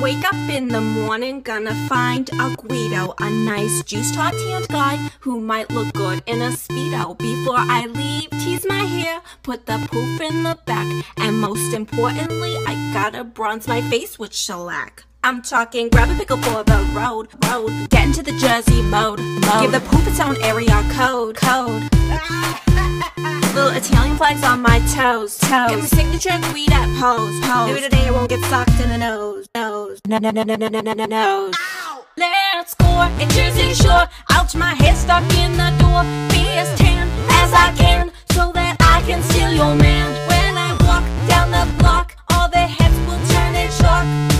Wake up in the morning, gonna find a Guido, a nice juiced hot tanned guy who might look good in a Speedo. Before I leave, tease my hair, put the poof in the back, and most importantly, I gotta bronze my face with shellac. I'm talking grab a pickle for the road, get into the Jersey mode. Give the poof its own area code. Little Italian flags on my toes. Give me signature Guido pose. Maybe today I won't get socked in the nose. Nose. Let's score in Jersey Shore. Ouch, my hair stuck in the door. Be as tan as I can, so that I can steal your man. When I walk down the block, all the heads will turn in shock.